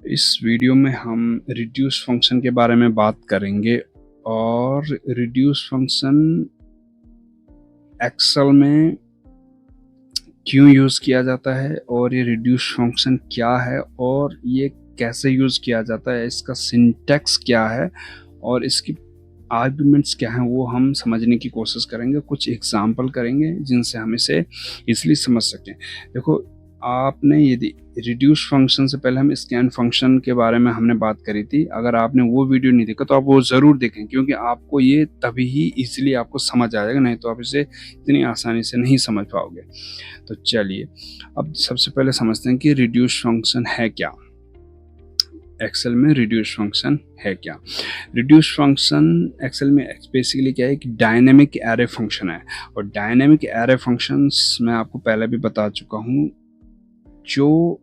इस वीडियो में हम रिड्यूस फंक्शन के बारे में बात करेंगे और रिड्यूस फंक्शन एक्सेल में क्यों यूज़ किया जाता है और ये रिड्यूस फंक्शन क्या है और ये कैसे यूज़ किया जाता है, इसका सिंटैक्स क्या है और इसकी आर्गुमेंट्स क्या हैं, वो हम समझने की कोशिश करेंगे। कुछ एग्जाम्पल करेंगे जिनसे हम इसे इजीली समझ सकें। देखो, आपने यदि रिड्यूस फंक्शन से पहले हम स्कैन फंक्शन के बारे में हमने बात करी थी। अगर आपने वो वीडियो नहीं देखा तो आप वो ज़रूर देखें, क्योंकि आपको ये तभी ही इजीली आपको समझ आ जाएगा, नहीं तो आप इसे इतनी आसानी से नहीं समझ पाओगे। तो चलिए अब सबसे पहले समझते हैं कि रिड्यूस फंक्शन है क्या। एक्सेल में रिड्यूस फंक्शन है क्या। रिड्यूस फंक्शन एक्सेल में बेसिकली क्या है कि डायनेमिक एरे फंक्शन है। और डायनेमिक एरे फंक्शंस मैं आपको पहले भी बता चुका हूँ, जो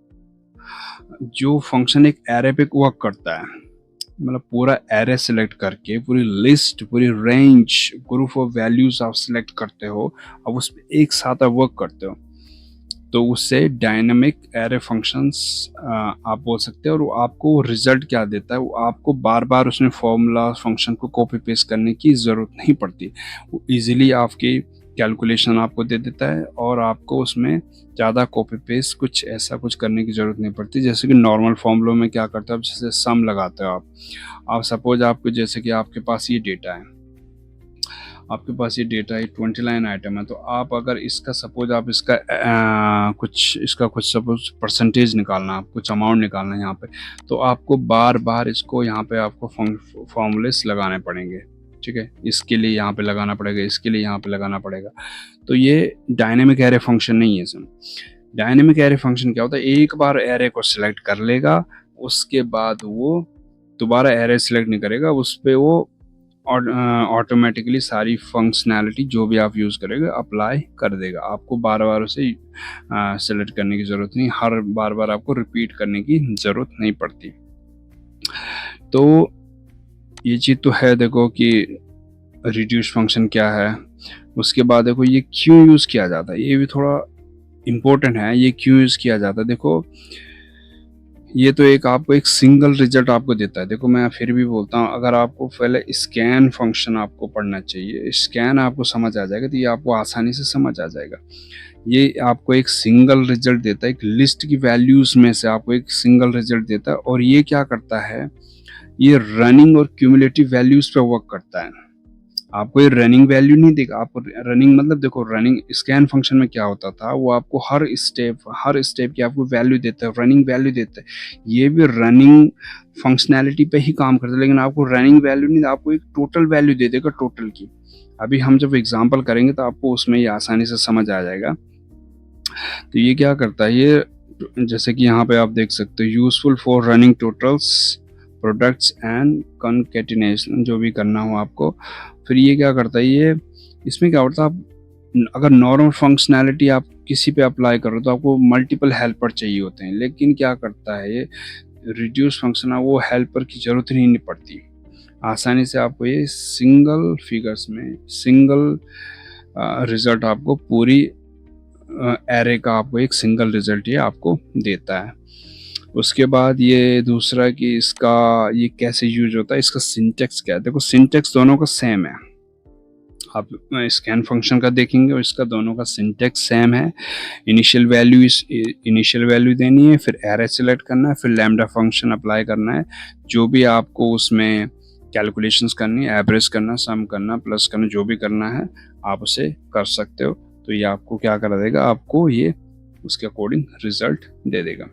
फंक्शन एक एरे पे वर्क करता है, मतलब पूरा एरे सेलेक्ट करके पूरी लिस्ट, पूरी रेंज, ग्रुप ऑफ वैल्यूज आप सिलेक्ट करते हो, अब उस पर एक साथ आप वर्क करते हो, तो उससे डायनामिक एरे फंक्शंस आप बोल सकते हो। और वो आपको रिजल्ट क्या देता है, वो आपको बार बार उसमें फॉर्मूला फंक्शन को कॉपी पेस्ट करने की ज़रूरत नहीं पड़ती। वो इजीली आपकी कैलकुलेशन आपको दे देता है और आपको उसमें ज़्यादा कॉपी पेस्ट कुछ ऐसा कुछ करने की ज़रूरत नहीं पड़ती। जैसे कि नॉर्मल फॉर्मूलों में क्या करते हो आप, जैसे सम लगाते हो आप सपोज आपको, जैसे कि आपके पास ये डेटा है, आपके पास ये डेटा है 20 लाइन आइटम है, तो आप अगर इसका सपोज आप इसका कुछ सपोज परसेंटेज निकालना, आप कुछ अमाउंट निकालना है यहाँ पे, तो आपको बार बार इसको यहाँ पे आपको फॉर्मूलेस लगाने पड़ेंगे। ठीक है, इसके लिए यहाँ पे लगाना पड़ेगा, इसके लिए यहाँ पे लगाना पड़ेगा। तो ये डायनेमिक एरे फंक्शन नहीं है इसमें। डायनेमिक एरे फंक्शन क्या होता है, एक बार एरे को सिलेक्ट कर लेगा, उसके बाद वो दोबारा एरे सिलेक्ट नहीं करेगा, उस पर वो ऑटोमेटिकली सारी फंक्शनैलिटी जो भी आप यूज़ करेंगे अप्लाई कर देगा। आपको बार बार उसे सेलेक्ट करने की ज़रूरत नहीं, हर बार बार आपको रिपीट करने की ज़रूरत नहीं पड़ती। तो ये चीज़ तो है, देखो कि रिड्यूस फंक्शन क्या है। उसके बाद देखो ये क्यों यूज़ किया जाता है, ये भी थोड़ा इम्पोर्टेंट है। ये क्यों यूज़ किया जाता है, देखो ये तो एक आपको एक सिंगल रिजल्ट आपको देता है। देखो मैं फिर भी बोलता हूँ, अगर आपको पहले स्कैन फंक्शन आपको पढ़ना चाहिए, स्कैन आपको समझ आ जाएगा तो ये आपको आसानी से समझ आ जाएगा। ये आपको एक सिंगल रिजल्ट देता है, एक लिस्ट की वैल्यूज में से आपको एक सिंगल रिजल्ट देता है। और ये क्या करता है, ये रनिंग और क्यूमुलेटिव वैल्यूज पे वर्क करता है। आपको ये रनिंग वैल्यू नहीं देगा, आपको रनिंग मतलब देखो, रनिंग स्कैन फंक्शन में क्या होता था, वो आपको हर स्टेप की आपको वैल्यू देता है, रनिंग वैल्यू देता है। ये भी रनिंग फंक्शनैलिटी पे ही काम करता है, लेकिन आपको रनिंग वैल्यू नहीं, आपको एक टोटल वैल्यू दे देगा, टोटल की। अभी हम जब एग्जाम्पल करेंगे तो आपको उसमें ये आसानी से समझ आ जाएगा। तो ये क्या करता है, ये जैसे कि यहाँ पे आप देख सकते हो, useful for running totals, products and concatenation, जो भी करना हो आपको। फिर ये क्या करता है, ये इसमें क्या होता है, आप अगर नॉर्मल फंक्शनैलिटी आप किसी पे अप्लाई करो तो आपको मल्टीपल हेल्पर चाहिए होते हैं, लेकिन क्या करता है ये रिड्यूस फंक्शन है, वो हेल्पर की जरूरत ही नहीं पड़ती। आसानी से आपको ये सिंगल फिगर्स में सिंगल रिजल्ट आपको पूरी एरे का आपको एक सिंगल रिजल्ट ये आपको देता है। उसके बाद ये दूसरा कि इसका ये कैसे यूज होता है, इसका सिंटेक्स क्या है। देखो सिंटेक्स दोनों का सेम है, आप स्कैन फंक्शन का देखेंगे और इसका दोनों का सिंटेक्स सेम है। इनिशियल वैल्यू देनी है, फिर एरे सेलेक्ट करना है, फिर लैम्डा फंक्शन अप्लाई करना है। जो भी आपको उसमें कैलकुलेशंस करनी है, एवरेज करना, सम करना, प्लस करना, जो भी करना है आप उसे कर सकते हो। तो ये आपको क्या कर देगा, आपको ये उसके अकॉर्डिंग रिजल्ट दे देगा।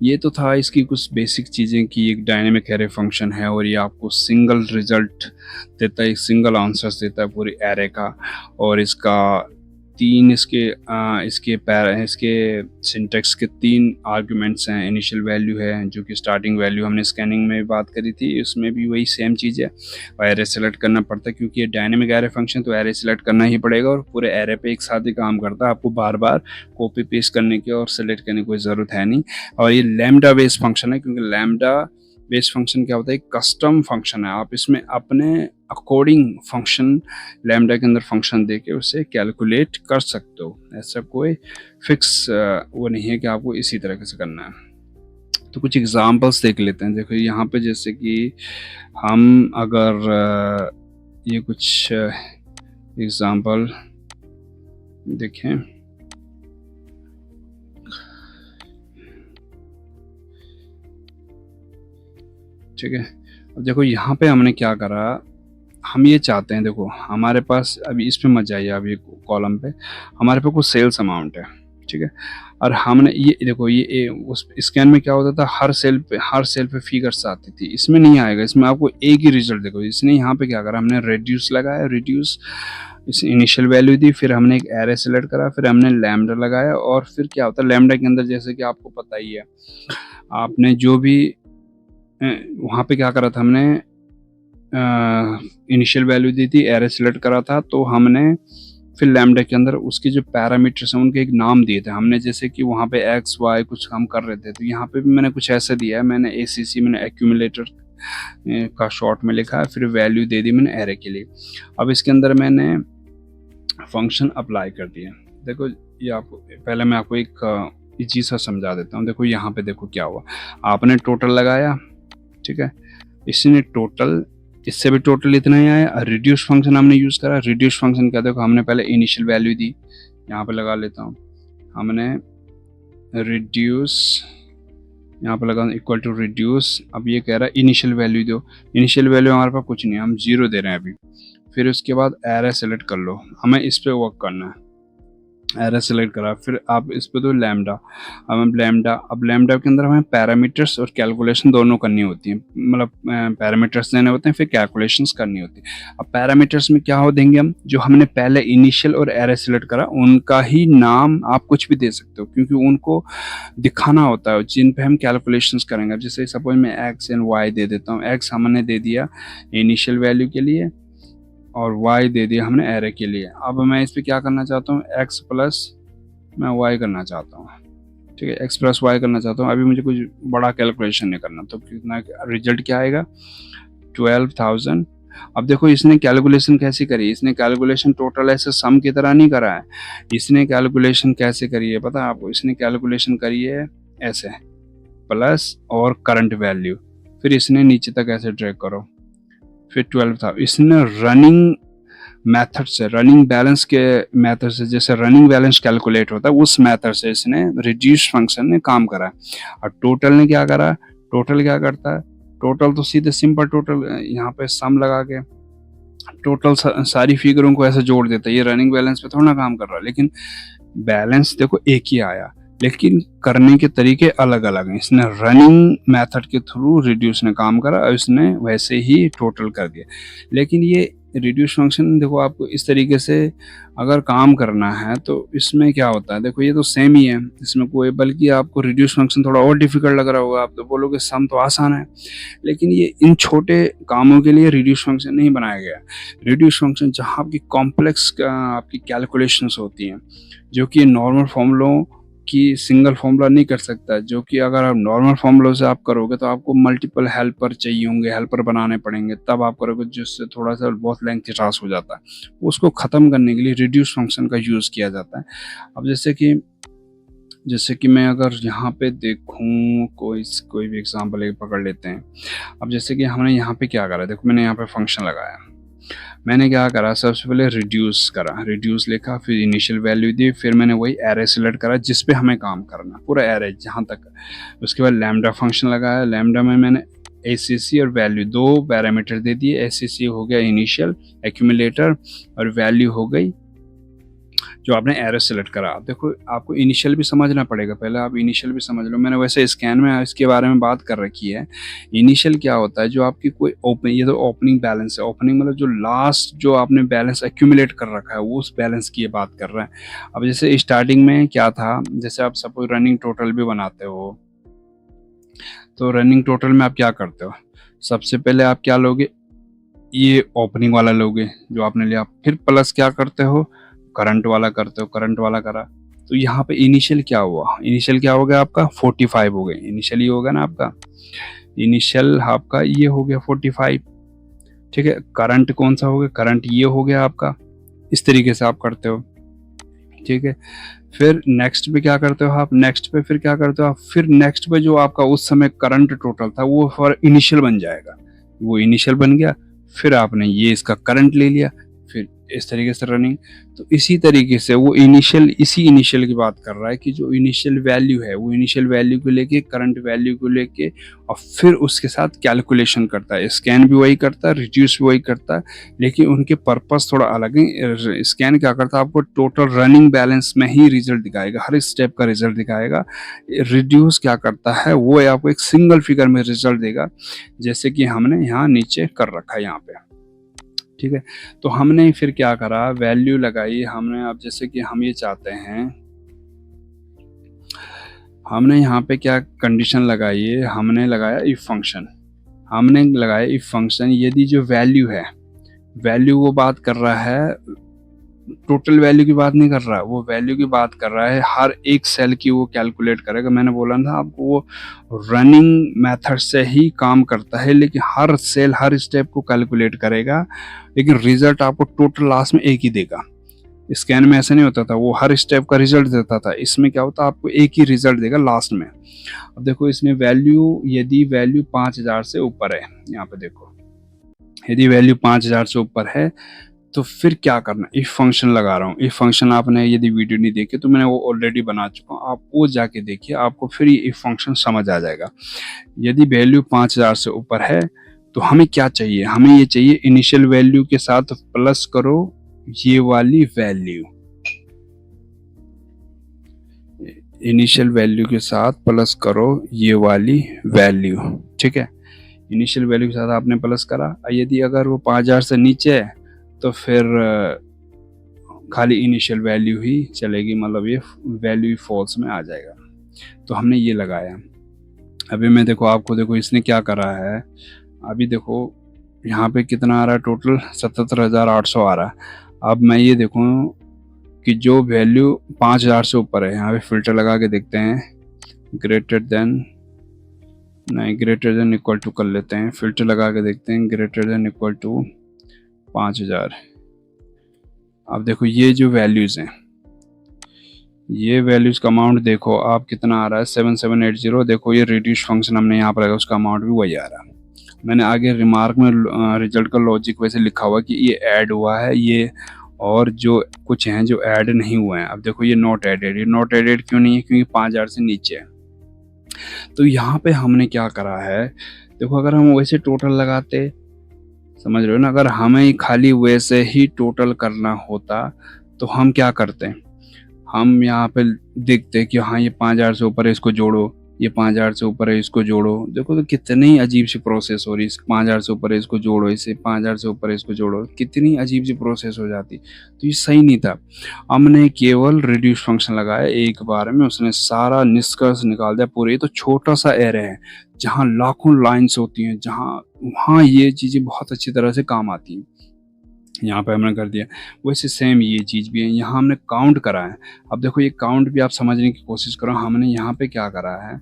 ये तो था इसकी कुछ बेसिक चीज़ें कि एक डायनेमिक एरे फंक्शन है और ये आपको सिंगल रिजल्ट देता है, एक सिंगल आंसर्स देता है पूरी एरे का। और इसका तीन इसके सिंटेक्स के तीन आर्गुमेंट्स हैं। इनिशियल वैल्यू है, जो कि स्टार्टिंग वैल्यू हमने स्कैनिंग में बात करी थी, उसमें भी वही सेम चीज़ है। और एरे सेलेक्ट करना पड़ता है, क्योंकि ये डायनेमिक एरे फंक्शन, तो एरे सेलेक्ट करना ही पड़ेगा और पूरे एरे पे एक साथ ही काम करता है। आपको बार बार कॉपी पेस्ट करने की और सेलेक्ट करने की कोई ज़रूरत है नहीं। और ये लैम्डा बेस्ड फंक्शन है, क्योंकि लैम्डा बेस्ड फंक्शन क्या होता है, कस्टम फंक्शन है। आप इसमें अपने अकॉर्डिंग फंक्शन लैम्डा के अंदर फंक्शन देके उसे कैलकुलेट कर सकते हो। ऐसा कोई फिक्स वो नहीं है कि आपको इसी तरीके से करना है। तो कुछ एग्जांपल्स देख लेते हैं। देखो यहाँ पे जैसे कि हम अगर ये कुछ एग्जांपल देखें, ठीक है। अब देखो यहाँ पे हमने क्या करा, हम ये चाहते हैं, देखो हमारे पास अभी इस पे मत जाइए, अभी कॉलम पे हमारे पे कुछ सेल्स अमाउंट है, ठीक है। और हमने ये देखो ये उस स्कैन में क्या होता था, हर सेल पे फिगर्स आती थी, इसमें नहीं आएगा, इसमें आपको एक ही रिजल्ट। देखो इसने यहाँ पे क्या करा, हमने रिड्यूस लगाया, रिड्यूस इस इनिशियल वैल्यू दी, फिर हमने एक एरे सेलेक्ट करा, फिर हमने लैम्डा लगाया, और फिर क्या होता है लैम्डा के अंदर, जैसे कि आपको पता ही है, आपने जो भी वहाँ पे क्या करा था, हमने इनिशियल वैल्यू दी थी, एरे सेलेक्ट करा था, तो हमने फिर लैम्डा के अंदर उसके जो पैरामीटर्स हैं उनके एक नाम दिए थे हमने, जैसे कि वहाँ पे एक्स वाई कुछ हम कर रहे थे, तो यहाँ पे भी मैंने कुछ ऐसा दिया है, मैंने ACC मैंने एक्यूमुलेटर का शॉर्ट में लिखा है, फिर वैल्यू दे दी मैंने एरे के लिए। अब इसके अंदर मैंने फंक्शन अप्लाई कर दिया। देखो ये आपको पहले मैं आपको एक चीज़ सा समझा देता हूँ। देखो यहाँ पे देखो क्या हुआ, आपने टोटल लगाया, ठीक है, इसने टोटल, इससे भी टोटल इतना ही आया। रिड्यूस फंक्शन हमने यूज़ करा, रिड्यूस फंक्शन क्या, देखो हमने पहले इनिशियल वैल्यू दी, यहाँ पे लगा लेता हूँ, हमने रिड्यूस यहाँ पे लगा इक्वल टू रिड्यूस। अब ये कह रहा है इनिशियल वैल्यू दो, इनिशियल वैल्यू हमारे पास कुछ नहीं है, हम 0 दे रहे हैं अभी। फिर उसके बाद एरे सेलेक्ट कर लो, हमें इस पे वर्क करना है, एरे सेलेक्ट करा, फिर आप इस पे दो लैम्डा। अब लैम्डा के अंदर हमें पैरामीटर्स और कैलकुलेशन दोनों करनी होती हैं, मतलब पैरामीटर्स देने होते हैं, फिर कैलकुलेशंस करनी होती है। अब पैरामीटर्स में क्या हो देंगे हम, जो हमने पहले इनिशियल और एरे सेलेक्ट करा उनका ही नाम आप कुछ भी दे सकते हो, क्योंकि उनको दिखाना होता है जिन पे हम कैलकुलेशंस करेंगे। अब जैसे सपोज मैं एक्स एंड वाई दे देता हूँ, एक्स हमने दे दिया इनिशियल वैल्यू के लिए और y दे दिया हमने एरे के लिए। अब मैं इस पे क्या करना चाहता हूँ, x प्लस मैं y करना चाहता हूँ, ठीक है, x प्लस y करना चाहता हूँ। अभी मुझे कुछ बड़ा कैलकुलेशन नहीं करना, तो कितना रिजल्ट क्या आएगा, 12,000। अब देखो इसने कैलकुलेशन कैसी करी, इसने कैलकुलेशन टोटल ऐसे सम की तरह नहीं करा है, इसने कैलकुलेशन कैसे करी है पता है आपको, इसने कैलकुलेशन करी है ऐसे, प्लस और करंट वैल्यू, फिर इसने नीचे तक ऐसे ड्रैग करो, फिर 12 था। इसने रनिंग मेथड से, रनिंग बैलेंस के मेथड से, जैसे रनिंग बैलेंस कैलकुलेट होता है उस मेथड से इसने रिड्यूस फंक्शन ने काम करा। और टोटल ने क्या करा, टोटल क्या करता है, टोटल तो सीधे सिंपल टोटल यहाँ पे सम लगा के टोटल सारी फिगरों को ऐसे जोड़ देता है। ये रनिंग बैलेंस पे थोड़ा ना काम कर रहा है, लेकिन बैलेंस देखो एक ही आया, लेकिन करने के तरीके अलग अलग हैं। इसने रनिंग मेथड के थ्रू रिड्यूस ने काम करा और इसने वैसे ही टोटल कर दिया। लेकिन ये रिड्यूस फंक्शन देखो आपको इस तरीके से अगर काम करना है तो इसमें क्या होता है, देखो ये तो सेम ही है, इसमें कोई, बल्कि आपको रिड्यूस फंक्शन थोड़ा और डिफिकल्ट लग रहा होगा, आप तो बोलोगे सम तो आसान है, लेकिन ये इन छोटे कामों के लिए रिड्यूस फंक्शन नहीं बनाया गया। रिड्यूस फंक्शन जहाँ आपकी कॉम्प्लेक्स आपकी कैलकुलेशंस होती हैं, जो कि नॉर्मल फॉर्मूलों की सिंगल फॉर्मूला नहीं कर सकता, जो कि अगर आप नॉर्मल फॉर्मूलों से आप करोगे तो आपको मल्टीपल हेल्पर चाहिए होंगे, हेल्पर बनाने पड़ेंगे, तब आप करोगे, जिससे थोड़ा सा बहुत लेंथी टास्क हो जाता है। उसको ख़त्म करने के लिए रिड्यूस फंक्शन का यूज़ किया जाता है। अब जैसे कि मैं अगर यहाँ पे देखूँ कोई भी एग्जांपल एक पकड़ लेते हैं। अब जैसे कि हमने यहाँ पे क्या करा, देखो मैंने यहाँ पे फंक्शन लगाया, मैंने क्या करा, सबसे पहले रिड्यूस करा, रिड्यूस लिखा, फिर इनिशियल वैल्यू दी, फिर मैंने वही एरे सेलेक्ट करा जिस पे हमें काम करना, पूरा एरे जहाँ तक। उसके बाद लैम्डा फंक्शन लगाया, लैम्डा में मैंने ACC और वैल्यू दो पैरामीटर दे दिए। ACC हो गया इनिशियल एक्यूमुलेटर और वैल्यू हो गई जो आपने एरे सेलेक्ट करा। देखो आपको इनिशियल भी समझना पड़ेगा, पहले आप इनिशियल भी समझ लो। मैंने वैसे स्कैन में इसके बारे में बात कर रखी है। इनिशियल क्या होता है, जो आपकी कोई ये तो ओपनिंग बैलेंस है, ओपनिंग मतलब जो लास्ट जो आपने बैलेंस एक्यूमुलेट कर रखा है वो उस बैलेंस की ये बात कर रहा है। अब जैसे स्टार्टिंग में क्या था, जैसे आप सपोज रनिंग टोटल भी बनाते हो, तो रनिंग टोटल में आप क्या करते हो, सबसे पहले आप क्या लोगे, ये ओपनिंग वाला लोगे जो आपने लिया, फिर प्लस क्या करते हो, करंट वाला करते हो, करंट वाला करा। तो यहाँ पे इनिशियल क्या हुआ, इनिशियल क्या हो गया आपका 45 हो गए, इनिशियल ये हो गया ना आपका, इनिशियल आपका ये हो गया 45, ठीक है। करंट कौन सा हो गया, करंट ये हो गया आपका, इस तरीके से आप करते हो, ठीक है। फिर नेक्स्ट पे क्या करते हो आप, नेक्स्ट पे फिर क्या करते हो आप, फिर नेक्स्ट पे जो आपका उस समय करंट टोटल था वो फॉर इनिशियल बन जाएगा, वो इनिशियल बन गया, फिर आपने ये इसका करंट ले लिया, फिर इस तरीके से रनिंग। तो इसी तरीके से वो इनिशियल, इसी इनिशियल की बात कर रहा है कि जो इनिशियल वैल्यू है वो इनिशियल वैल्यू को लेके करंट वैल्यू को लेके और फिर उसके साथ कैलकुलेशन करता है। स्कैन भी वही करता है, रिड्यूस भी वही करता है, लेकिन उनके पर्पस थोड़ा अलग है। स्कैन क्या करता है, आपको टोटल रनिंग बैलेंस में ही रिजल्ट दिखाएगा, हर स्टेप का रिजल्ट दिखाएगा। रिड्यूस क्या करता है, वो आपको एक सिंगल फिगर में रिजल्ट देगा, जैसे कि हमने यहाँ नीचे कर रखा है यहाँ पे, ठीक है। तो हमने फिर क्या करा, वैल्यू लगाई हमने। अब जैसे कि हम ये चाहते हैं, हमने यहाँ पे क्या कंडीशन लगाई है, हमने लगाया इफ फंक्शन, हमने लगाया इफ फंक्शन। यदि जो वैल्यू है, वैल्यू वो बात कर रहा है, टोटल वैल्यू की बात नहीं कर रहा है, वो वैल्यू की बात कर रहा है, हर एक सेल की वो कैलकुलेट करेगा। मैंने बोला था आपको वो रनिंग मेथड से ही काम करता है, लेकिन हर सेल हर स्टेप को कैलकुलेट करेगा, लेकिन रिजल्ट आपको टोटल लास्ट में एक ही देगा। स्कैन में ऐसा नहीं होता था, वो हर स्टेप का रिजल्ट देता था। इसमें क्या होता है, आपको एक ही रिजल्ट देगा लास्ट में। अब देखो इसने वैल्यू, यदि वैल्यू 5000 से ऊपर है, यहाँ पे देखो यदि वैल्यू 5000 से ऊपर है तो फिर क्या करना, इफ फंक्शन लगा रहा हूँ। इफ फंक्शन आपने यदि वीडियो नहीं देखी तो मैंने वो ऑलरेडी बना चुका हूँ, आप वो जाके देखिए, आपको फिर ये इफ फंक्शन समझ आ जाएगा। यदि वैल्यू 5000 से ऊपर है तो हमें क्या चाहिए, हमें ये चाहिए इनिशियल वैल्यू के साथ प्लस करो ये वाली वैल्यू, इनिशियल वैल्यू के साथ प्लस करो ये वाली वैल्यू, ठीक है। इनिशियल वैल्यू के साथ आपने प्लस करा। यदि अगर वो 5000 से नीचे है तो फिर खाली इनिशियल वैल्यू ही चलेगी, मतलब ये वैल्यू फॉल्स में आ जाएगा। तो हमने ये लगाया। अभी मैं देखो आपको, देखो इसने क्या करा है, अभी देखो यहाँ पे कितना आ रहा है, टोटल 77,800 आ रहा है। अब मैं ये देखूँ कि जो वैल्यू 5000 से ऊपर है, यहाँ पे फिल्टर लगा के देखते हैं, ग्रेटर देन, नहीं ग्रेटर देन इक्वल टू कर लेते हैं, फिल्टर लगा के देखते हैं, ग्रेटर देन इक्वल टू 5000। अब देखो ये जो वैल्यूज़ हैं, ये वैल्यूज़ का अमाउंट देखो आप कितना आ रहा है, 7780। देखो ये रिड्यूस फंक्शन हमने यहाँ पर लगाया, उसका अमाउंट भी वही आ रहा है। मैंने आगे रिमार्क में रिजल्ट का लॉजिक वैसे लिखा हुआ कि ये ऐड हुआ है, ये और जो कुछ हैं जो ऐड नहीं हुए हैं। अब देखो ये नॉट एडेड, ये नॉट एडेड क्यों नहीं है, क्योंकि 5000 से नीचे है। तो यहाँ पे हमने क्या करा है, देखो अगर हम वैसे टोटल लगाते, समझ रहे हो ना, अगर हमें खाली वैसे ही टोटल करना होता तो हम क्या करते, हम यहाँ पे देखते कि हाँ ये 5000 से ऊपर है इसको जोड़ो, ये 5000 से ऊपर है इसको जोड़ो। देखो तो कितनी अजीब सी प्रोसेस हो रही है, 5000 से ऊपर है इसको जोड़ो, इसे 5000 से ऊपर है इसको जोड़ो, कितनी अजीब सी प्रोसेस हो जाती। तो ये सही नहीं था। हमने केवल रिड्यूस फंक्शन लगाया, एक बार में उसने सारा निष्कर्ष निकाल दिया पूरे। ये तो छोटा सा एरे है, जहाँ लाखों लाइन्स होती हैं, जहाँ वहाँ ये चीज़ें बहुत अच्छी तरह से काम आती हैं। यहाँ पे हमने कर दिया। वैसे सेम ये चीज़ भी है, यहाँ हमने काउंट करा है। अब देखो ये काउंट भी आप समझने की कोशिश करो, हमने यहाँ पे क्या करा है,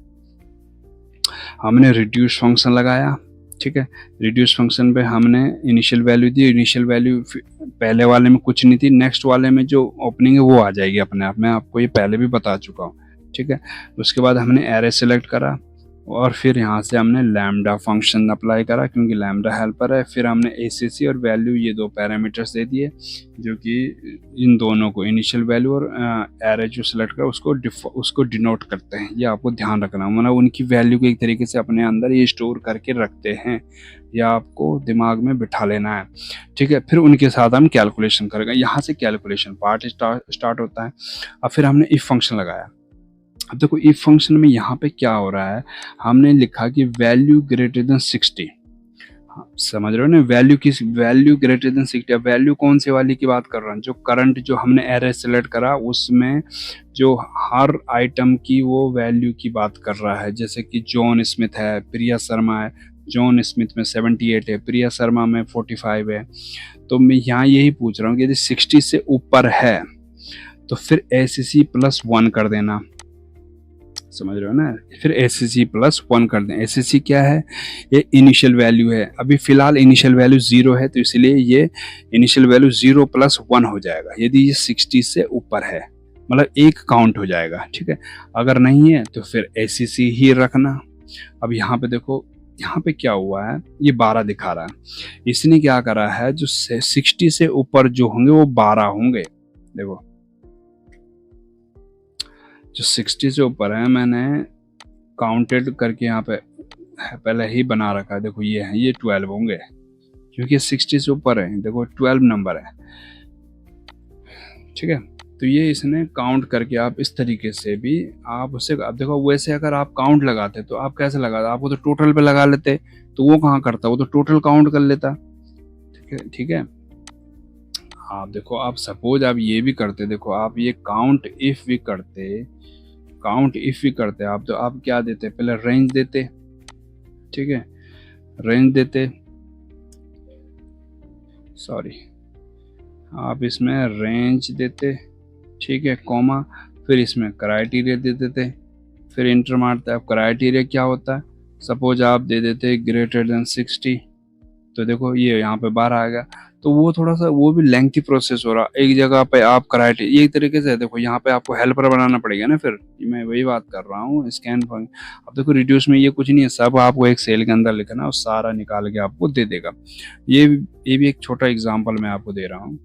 हमने रिड्यूस फंक्शन लगाया, ठीक है। रिड्यूस फंक्शन पे हमने इनिशियल वैल्यू दी, इनिशियल वैल्यू पहले वाले में कुछ नहीं थी, नेक्स्ट वाले में जो ओपनिंग है वो आ जाएगी अपने आप। मैं आपको ये पहले भी बता चुका हूँ, ठीक है। उसके बाद हमने एरे सेलेक्ट करा और फिर यहाँ से हमने लैम्डा फंक्शन अप्लाई करा, क्योंकि लैम्डा हेल्पर है। फिर हमने एसीसी और वैल्यू ये दो पैरामीटर्स दे दिए, जो कि इन दोनों को इनिशियल वैल्यू और एरे जो सेलेक्ट करा उसको डिनोट करते हैं। ये आपको ध्यान रखना, मतलब उनकी वैल्यू को एक तरीके से अपने अंदर ये स्टोर करके रखते हैं, या आपको दिमाग में बिठा लेना है, ठीक है। फिर उनके साथ हम कैलकुलेशन करेंगे, यहाँ से कैलकुलेशन पार्ट स्टार्ट होता है। अब फिर हमने इफ फंक्शन लगाया। अब देखो इफ फंक्शन में यहाँ पे क्या हो रहा है, हमने लिखा कि वैल्यू ग्रेटर देन 60, समझ रहे हो ना, वैल्यू ग्रेटर देन 60। अब वैल्यू कौन से वाली की बात कर रहा हूँ, जो करंट जो हमने एरे सेलेक्ट करा उसमें जो हर आइटम की वो वैल्यू की बात कर रहा है। जैसे कि जॉन स्मिथ है, प्रिया शर्मा है, जॉन स्मिथ में 78 है, प्रिया शर्मा में 45 है। तो मैं यहाँ यही पूछ रहा हूँ कि यदि 60 से ऊपर है तो फिर ACC +1 कर देना, समझ रहे हो ना। फिर ACC +1 कर दें। ACC क्या है, ये इनिशियल वैल्यू है। अभी फिलहाल इनिशियल वैल्यू 0 है, तो इसलिए ये इनिशियल वैल्यू 0 + 1 हो जाएगा, यदि ये 60 से ऊपर है। मतलब एक काउंट हो जाएगा, ठीक है। अगर नहीं है तो फिर ACC ही रखना। अब यहाँ पे देखो, यहाँ पे क्या हुआ है, ये 12 दिखा रहा है। इसने क्या करा है, जो 60 से ऊपर जो होंगे वो 12 होंगे। देखो जो 60 से ऊपर है, मैंने काउंटेड करके यहाँ पे पहले ही बना रखा है। देखो ये है, ये 12 होंगे, क्योंकि 60 से ऊपर है। देखो 12 नंबर है, ठीक है। तो ये इसने काउंट करके, आप इस तरीके से भी आप उससे, अब देखो वैसे अगर आप काउंट लगाते तो आप कैसे लगाते, आपको तो टोटल पे लगा लेते, तो वो कहाँ करता, वो तो टोटल काउंट कर लेता, ठीक है, ठीक है। आप देखो, आप सपोज आप ये भी करते, देखो आप ये काउंट इफ भी करते, काउंट इफ भी करते आप, तो आप क्या देते, पहले रेंज देते, ठीक है, रेंज देते, सॉरी, आप इसमें रेंज देते, ठीक है, कॉमा, फिर इसमें क्राइटेरिया दे देते, फिर इंटर मारते। अब क्राइटेरिया क्या होता है, सपोज आप दे देते ग्रेटर देन 60, तो देखो ये यहाँ पे 12 आ गया। तो वो थोड़ा सा वो भी लेंथी प्रोसेस हो रहा, एक जगह पे आप क्राइटेरिया एक तरीके से, देखो यहाँ पे आपको हेल्पर बनाना पड़ेगा ना, फिर मैं वही बात कर रहा हूँ स्कैन फंक्शन। अब देखो रिड्यूस में ये कुछ नहीं है, सब आपको एक सेल के अंदर लिखना और सारा निकाल के आपको दे देगा। ये भी एक छोटा एग्जाम्पल मैं आपको दे रहा हूँ,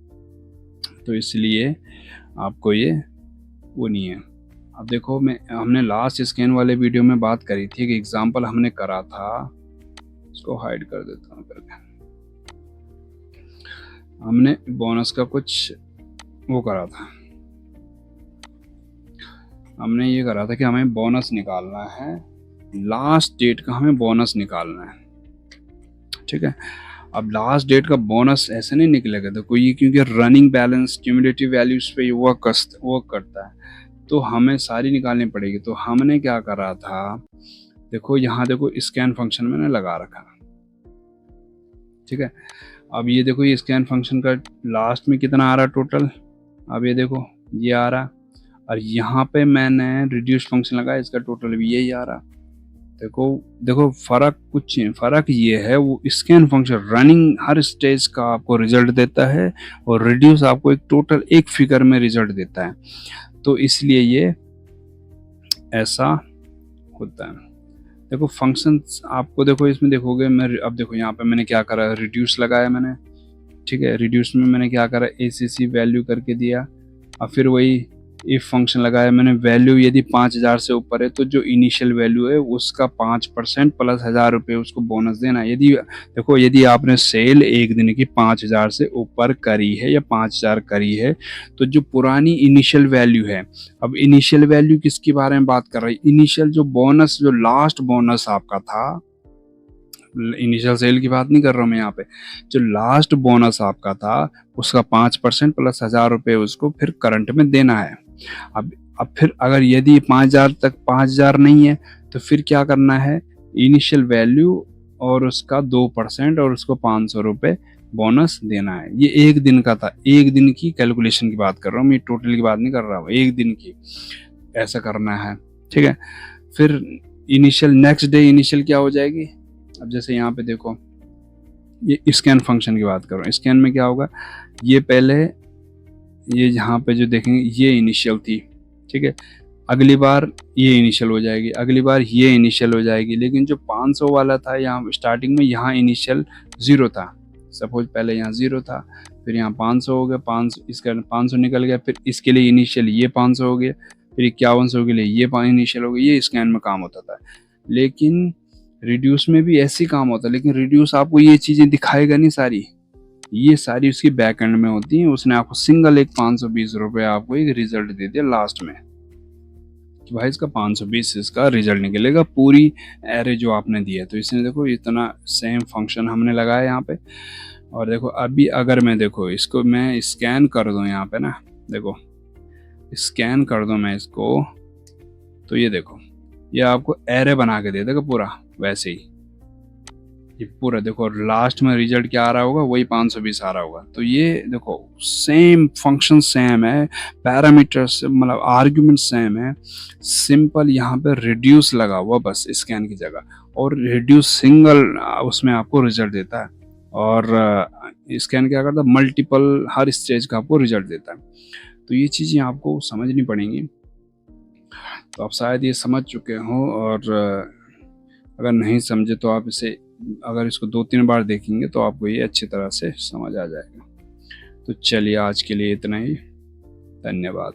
तो इसलिए आपको ये वो नहीं है। अब देखो, हमने लास्ट स्कैन वाले वीडियो में बात करी थी, एक एग्जांपल हमने करा था, इसको हाइड कर देता हूँ करके। हमने बोनस का कुछ वो करा था, हमने ये करा था कि हमें बोनस निकालना है, लास्ट डेट का हमें बोनस निकालना है, ठीक है। अब लास्ट डेट का बोनस ऐसे नहीं निकलेगा, देखो ये क्योंकि रनिंग बैलेंस क्यूमुलेटिव वैल्यूज पे वर्क करता है, तो हमें सारी निकालनी पड़ेगी। तो हमने क्या करा था, देखो यहाँ देखो स्कैन फंक्शन मैंने लगा रखा, ठीक है। अब ये देखो, ये स्कैन फंक्शन का लास्ट में कितना आ रहा टोटल, अब ये देखो ये आ रहा, और यहाँ पे मैंने रिड्यूस फंक्शन लगाया, इसका टोटल भी यही आ रहा। देखो देखो फर्क कुछ नहीं, फर्क ये है, वो स्कैन फंक्शन रनिंग हर स्टेज का आपको रिजल्ट देता है, और रिड्यूस आपको एक टोटल एक फिगर में रिजल्ट देता है, तो इसलिए ये ऐसा होता है। देखो फंक्शंस आपको, देखो इसमें देखोगे, मैं अब देखो यहाँ पे मैंने क्या करा, रिड्यूस लगाया मैंने, ठीक है। रिड्यूस में मैंने क्या करा, ACC वैल्यू करके दिया, और फिर वही इफ फंक्शन लगाया मैंने, वैल्यू यदि 5000 से ऊपर है तो जो इनिशियल वैल्यू है उसका 5% प्लस 1000 रुपये उसको बोनस देना। यदि देखो, यदि आपने सेल एक दिन की 5000 से ऊपर करी है या 5000 करी है, तो जो पुरानी इनिशियल वैल्यू है, अब इनिशियल वैल्यू किसके बारे में बात कर रही है, इनिशियल जो बोनस, जो लास्ट बोनस आपका था, इनिशियल सेल की बात नहीं कर रहा हूँ मैं यहाँ पे, जो लास्ट बोनस आपका था उसका 5% प्लस 1000 रुपये उसको फिर करंट में देना है। अब फिर अगर यदि 5000 तक 5000 नहीं है, तो फिर क्या करना है, इनिशियल वैल्यू और उसका 2% और उसको 500 रुपये बोनस देना है। ये एक दिन का था, एक दिन की कैलकुलेशन की बात कर रहा हूँ मैं, टोटल की बात नहीं कर रहा हूँ, एक दिन की ऐसा करना है, ठीक है। फिर इनिशियल नेक्स्ट डे इनिशियल क्या हो जाएगी, अब जैसे यहाँ पे देखो, ये स्कैन फंक्शन की बात कर रहा हूँ, स्कैन में क्या होगा, ये पहले ये यहाँ पे जो देखेंगे ये इनिशियल थी, ठीक है, अगली बार ये इनिशियल हो जाएगी, अगली बार ये इनिशियल हो जाएगी, लेकिन जो 500 वाला था यहाँ स्टार्टिंग में, यहाँ इनिशियल 0 था, सपोज पहले यहाँ 0 था, फिर यहाँ 500 हो गया, 500 इसका 500 निकल गया, फिर इसके लिए इनिशियल ये 500 हो गया, फिर 5100 के लिए ये इनिशियल हो गया। ये स्कैन में काम होता था, लेकिन रिड्यूस में भी ऐसे काम होता है, लेकिन रिड्यूस आपको ये चीजें दिखाएगा नहीं सारी, ये सारी उसकी बैक एंड में होती है। उसने आपको सिंगल एक 520 रुपये आपको एक रिजल्ट दे दिया लास्ट में, कि भाई इसका 520 इसका रिजल्ट निकलेगा, पूरी एरे जो आपने दिया। तो इसने देखो इतना सेम फंक्शन हमने लगाया यहाँ पे। और देखो अभी अगर मैं देखो इसको मैं स्कैन कर दूं यहाँ पे ना, देखो स्कैन कर दूं मैं इसको, तो ये देखो ये आपको एरे बना के दे देगा पूरा वैसे ही, ये पूरा देखो लास्ट में रिजल्ट क्या आ रहा होगा, वही 520 आ रहा होगा। तो ये देखो सेम फंक्शन सेम है, पैरामीटर्स मतलब आर्ग्यूमेंट सेम है, सिंपल यहाँ पे रिड्यूस लगा हुआ बस स्कैन की जगह, और रिड्यूस सिंगल उसमें आपको रिजल्ट देता है, और स्कैन क्या करता है, मल्टीपल हर स्टेज का आपको रिजल्ट देता है। तो ये चीज़ें आपको समझनी पड़ेंगी। तो आप शायद ये समझ चुके हों, और अगर नहीं समझे तो आप इसे, अगर इसको 2-3 बार देखेंगे तो आपको ये अच्छी तरह से समझ आ जाएगा। तो चलिए आज के लिए इतना ही। धन्यवाद।